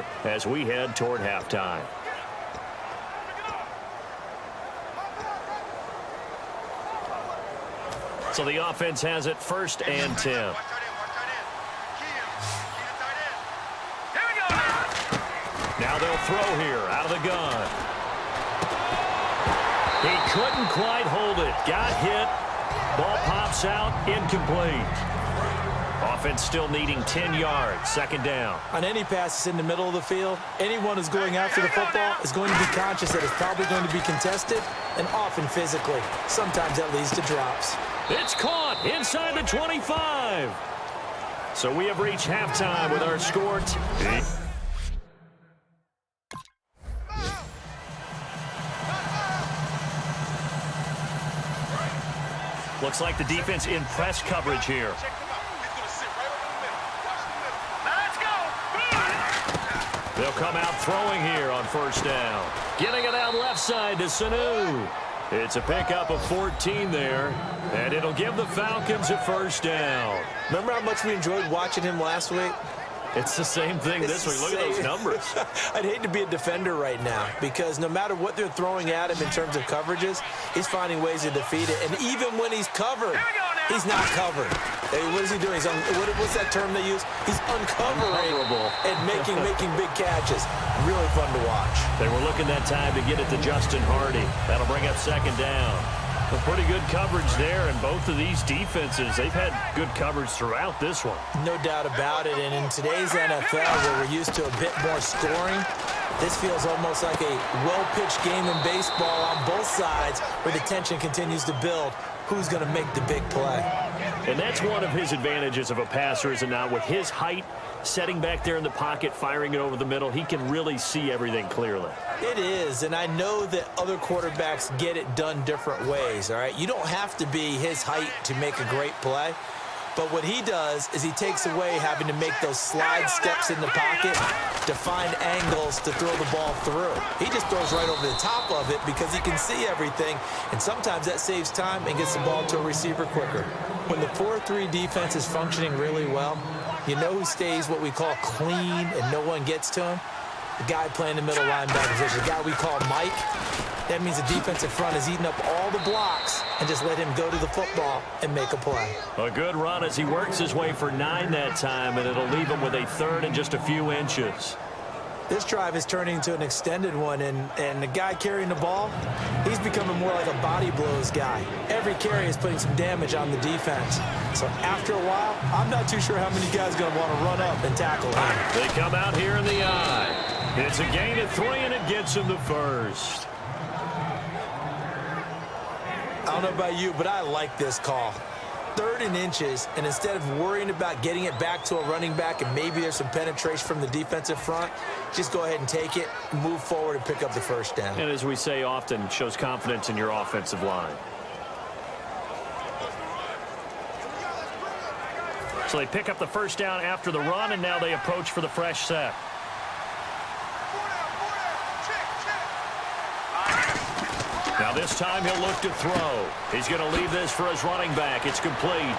score as we head toward halftime. So the offense has it 1st and 10. Now they'll throw here out of the gun. He couldn't quite hold it. Got hit. Ball pops out. Incomplete. Offense still needing 10 yards. 2nd down. On any passes in the middle of the field, anyone who's going after the football is going to be conscious that it's probably going to be contested and often physically. Sometimes that leads to drops. It's caught inside the 25. So we have reached halftime with our score. Looks like the defense in press coverage here. They'll come out throwing here on 1st down. Getting it out left side to Sanu. It's a pickup of 14 there, and it'll give the Falcons a 1st down. Remember how much we enjoyed watching him last week? It's the same thing this week. Look at those numbers. I'd hate to be a defender right now because no matter what they're throwing at him in terms of coverages, he's finding ways to defeat it. And even when he's covered, he's not covered. Hey, what is he doing? What's that term they use? He's uncovering and making big catches. Really fun to watch. They were looking that time to get it to Justin Hardy. That'll bring up 2nd down. A pretty good coverage there, and both of these defenses, they've had good coverage throughout this one. No doubt about it, and in today's NFL, where we're used to a bit more scoring, this feels almost like a well-pitched game in baseball on both sides where the tension continues to build. Who's going to make the big play? And that's one of his advantages of a passer, is it not? With his height, setting back there in the pocket, firing it over the middle, he can really see everything clearly. It is, and I know that other quarterbacks get it done different ways, all right? You don't have to be his height to make a great play, but what he does is he takes away having to make those slide steps in the pocket to find angles to throw the ball through. He just throws right over the top of it because he can see everything, and sometimes that saves time and gets the ball to a receiver quicker. When the 4-3 defense is functioning really well, you know who stays what we call clean and no one gets to him? The guy playing the middle linebacker position, the guy we call Mike. That means the defensive front is eating up all the blocks and just let him go to the football and make a play. A good run as he works his way for 9 that time, and it'll leave him with a 3rd and just a few inches. This drive is turning into an extended one, and the guy carrying the ball, he's becoming more like a body blows guy. Every carry is putting some damage on the defense. So after a while, I'm not too sure how many guys are going to want to run up and tackle him. They come out here in the eye. It's a gain of 3, and it gets him the 1st. I don't know about you, but I like this call. 3rd and inches, and instead of worrying about getting it back to a running back and maybe there's some penetration from the defensive front, just go ahead and take it, move forward, and pick up the 1st down. And as we say often, shows confidence in your offensive line. So they pick up the 1st down after the run, and now they approach for the fresh set. Now this time he'll look to throw. He's going to leave this for his running back. It's complete.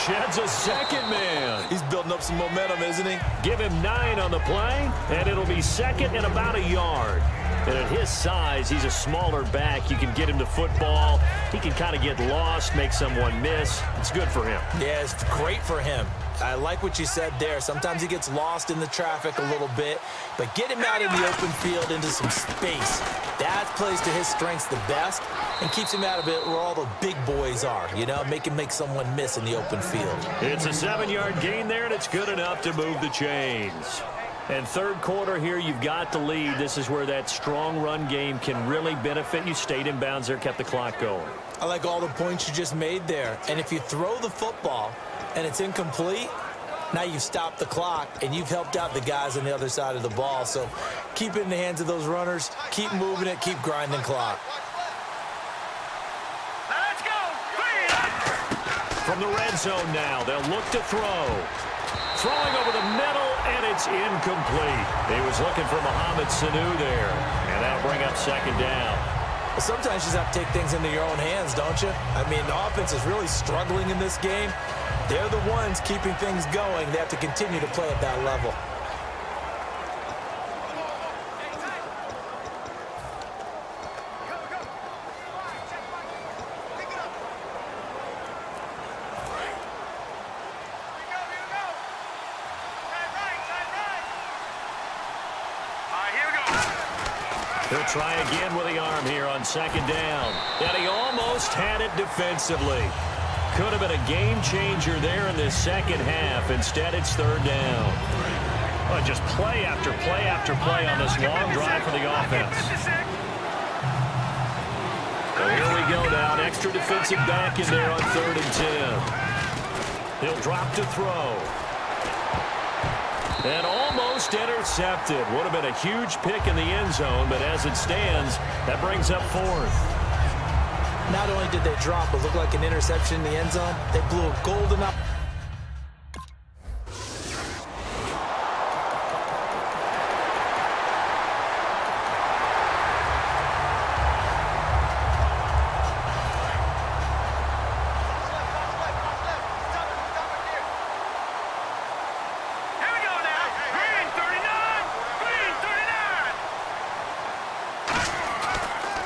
Sheds a 2nd man. He's building up some momentum, isn't he? Give him 9 on the play, and it'll be 2nd and about a yard. And at his size, he's a smaller back. You can get him to football. He can kind of get lost, make someone miss. It's good for him. Yeah, it's great for him. I like what you said there. Sometimes he gets lost in the traffic a little bit, but get him out in the open field into some space. That plays to his strengths the best and keeps him out of it where all the big boys are, you know, make someone miss in the open field. It's a 7-yard gain there, and it's good enough to move the chains. And 3rd quarter here, you've got the lead. This is where that strong run game can really benefit you. Stayed in bounds there, kept the clock going. I like all the points you just made there. And if you throw the football and it's incomplete, now you've stopped the clock and you've helped out the guys on the other side of the ball. So keep it in the hands of those runners. Keep moving it. Keep grinding clock. Let's go. From the red zone now, they'll look to throw. Throwing over the middle, and it's incomplete. He was looking for Mohamed Sanu there, and that'll bring up 2nd down. Well, sometimes you just have to take things into your own hands, don't you? I mean, the offense is really struggling in this game. They're the ones keeping things going. They have to continue to play at that level. He'll try again with the arm here on second down. And he almost had it defensively. Could have been a game changer there in this second half. Instead, it's third down. Well, just play after play after play on this long drive for the offense. So here we go now. An extra defensive back in there on 3rd and 10. He'll drop to throw. And almost intercepted. Would have been a huge pick in the end zone, but as it stands, that brings up 4th. Not only did they drop, but looked like an interception in the end zone, they blew a golden up.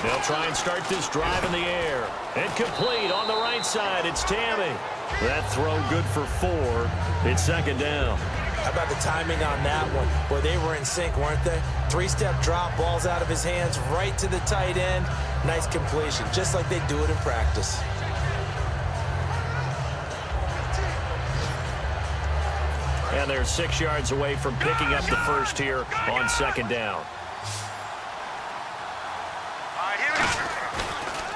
They'll try and start this drive in the air. And complete on the right side. It's Tammy. That throw good for 4. It's second down. How about the timing on that one? Where they were in sync, weren't they? 3-step drop, ball's out of his hands, right to the tight end. Nice completion, just like they do it in practice. And they're 6 yards away from picking up the first here on second down.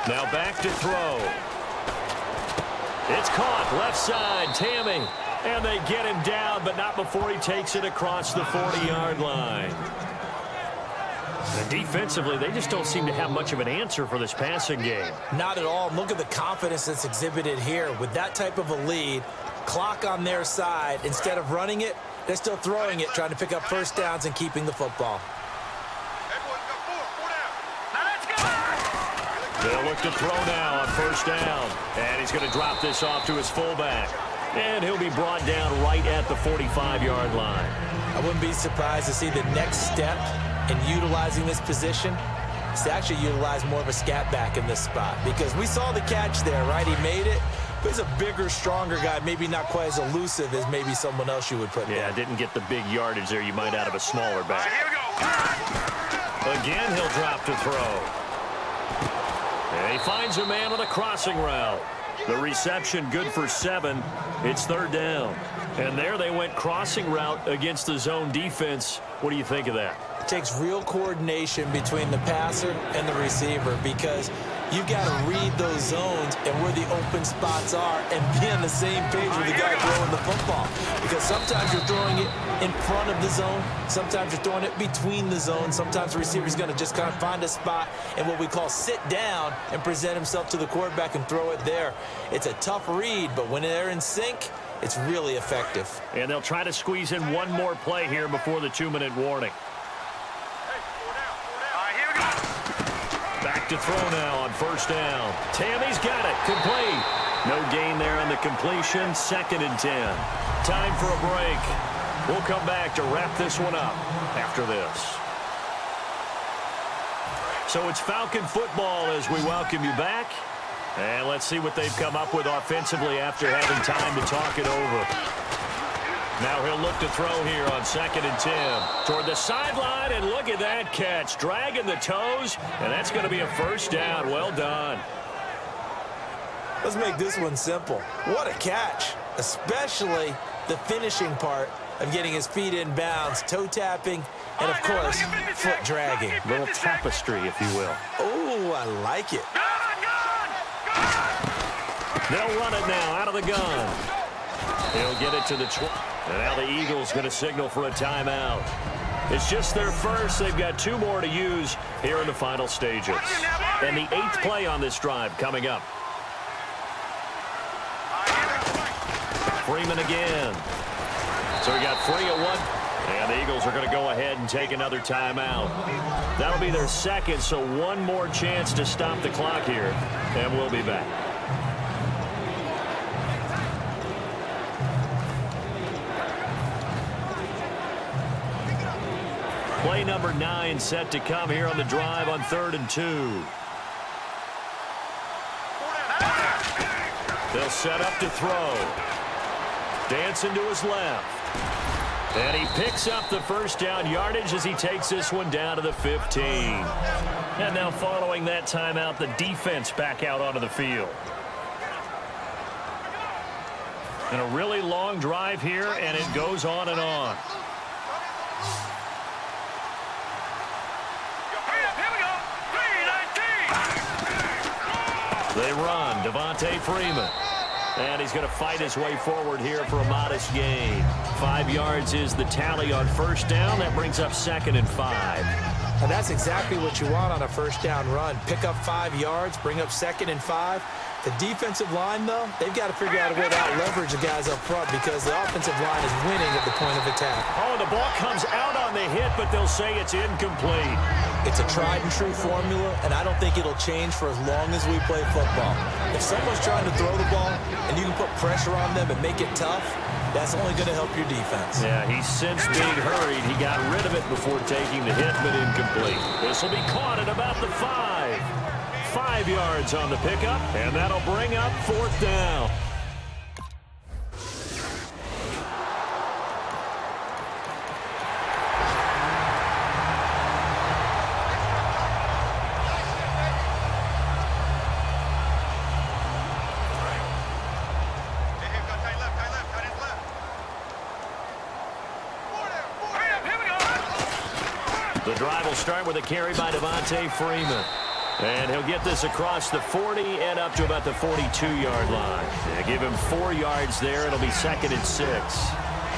Now back to throw. It's caught left side, Tammy. And they get him down, but not before he takes it across the 40-yard line. And defensively, they just don't seem to have much of an answer for this passing game. Not at all. Look at the confidence that's exhibited here. With that type of a lead, clock on their side, instead of running it, they're still throwing it, trying to pick up first downs and keeping the football. They'll look to throw now on first down. And he's going to drop this off to his fullback. And he'll be brought down right at the 45-yard line. I wouldn't be surprised to see the next step in utilizing this position is to actually utilize more of a scat back in this spot. Because we saw the catch there, right? He made it. But he's a bigger, stronger guy, maybe not quite as elusive as maybe someone else you would put Yeah, there. didn't get the big yardage there you might out of a smaller back. Again, he'll drop to throw. And he finds a man on a crossing route. The reception good for 7. It's third down. And there they went crossing route against the zone defense. What do you think of that? It takes real coordination between the passer and the receiver because you've got to read those zones and where the open spots are and be on the same page with the guy throwing the football. Because sometimes you're throwing it in front of the zone. Sometimes you're throwing it between the zones. Sometimes the receiver's going to just kind of find a spot and what we call sit down and present himself to the quarterback and throw it there. It's a tough read, but when they're in sync, it's really effective. And they'll try to squeeze in one more play here before the 2-minute warning. Back to throw now on first down. Tammy's got it. Complete. No gain there on the completion. 2nd and 10. Time for a break. We'll come back to wrap this one up after this. So it's Falcon football as we welcome you back. And let's see what they've come up with offensively after having time to talk it over. Now he'll look to throw here on 2nd and 10. Toward the sideline, and look at that catch. Dragging the toes, and that's going to be a first down. Well done. Let's make this one simple. What a catch, especially the finishing part of getting his feet in bounds, toe tapping, and of course, foot dragging. Little tapestry, if you will. Oh, I like it. They'll run it now out of the gun. He'll get it to the 20. And now the Eagles going to signal for a timeout. It's just their first. They've got 2 more to use here in the final stages. And the 8th play on this drive coming up. Freeman again. So we got free at 1. And the Eagles are going to go ahead and take another timeout. That'll be their 2nd, so 1 more chance to stop the clock here. And we'll be back. Play number 9 set to come here on the drive on 3rd and 2. They'll set up to throw. Dancing to his left. And he picks up the first down yardage as he takes this one down to the 15. And now following that timeout, the defense back out onto the field. And a really long drive here, and it goes on and on. They run. Devontae Freeman. And he's going to fight his way forward here for a modest gain. 5 yards is the tally on first down. That brings up 2nd and 5. And that's exactly what you want on a first down run. Pick up 5 yards, bring up 2nd and 5. The defensive line, though, they've got to figure out a way to out-leverage the guys up front because the offensive line is winning at the point of attack. Oh, the ball comes out on the hit, but they'll say it's incomplete. It's a tried-and-true formula, and I don't think it'll change for as long as we play football. If someone's trying to throw the ball and you can put pressure on them and make it tough, that's only going to help your defense. Yeah, he sensed being hurried. He got rid of it before taking the hit, but incomplete. This will be caught at about the 5. 5 yards on the pickup, and that'll bring up 4th down. The drive will start with a carry by Devontae Freeman. And he'll get this across the 40 and up to about the 42-yard line. They give him 4 yards there. It'll be 2nd and 6.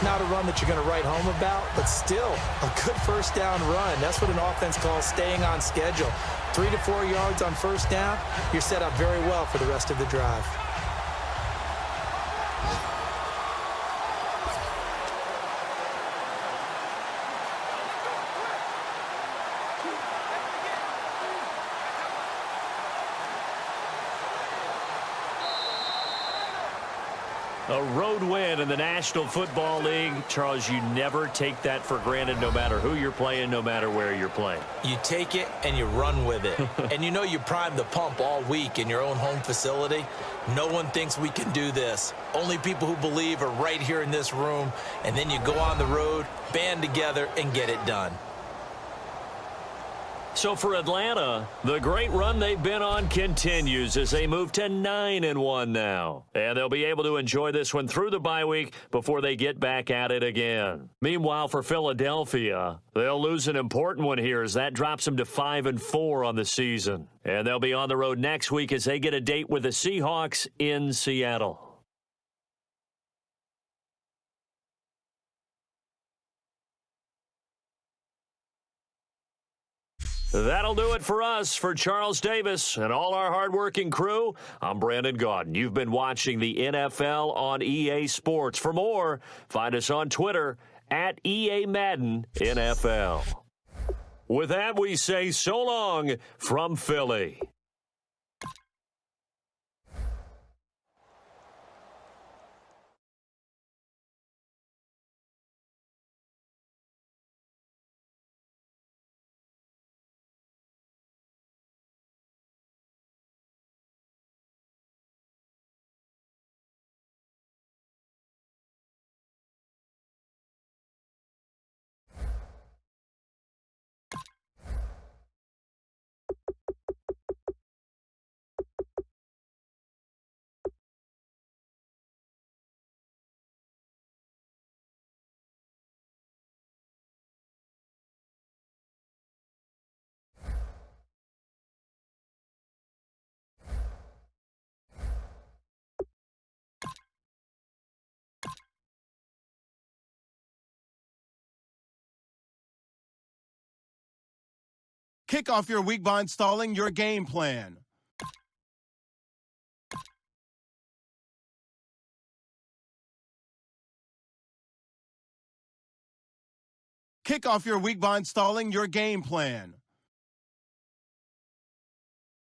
Not a run that you're going to write home about, but still a good first down run. That's what an offense calls staying on schedule. 3 to 4 yards on first down, you're set up very well for the rest of the drive. A road win in the National Football League. Charles, you never take that for granted no matter who you're playing, no matter where you're playing. You take it and you run with it. And you know you primed the pump all week in your own home facility. No one thinks we can do this. Only people who believe are right here in this room. And then you go on the road, band together, and get it done. So for Atlanta, the great run they've been on continues as they move to 9-1 now. And they'll be able to enjoy this one through the bye week before they get back at it again. Meanwhile, for Philadelphia, they'll lose an important one here as that drops them to 5-4 on the season. And they'll be on the road next week as they get a date with the Seahawks in Seattle. That'll do it for us. For Charles Davis and all our hardworking crew, I'm Brandon Gaudin. You've been watching the NFL on EA Sports. For more, find us on Twitter at EA Madden NFL. With that, we say so long from Philly. Kick off your week by installing your game plan. Kick off your week by installing your game plan.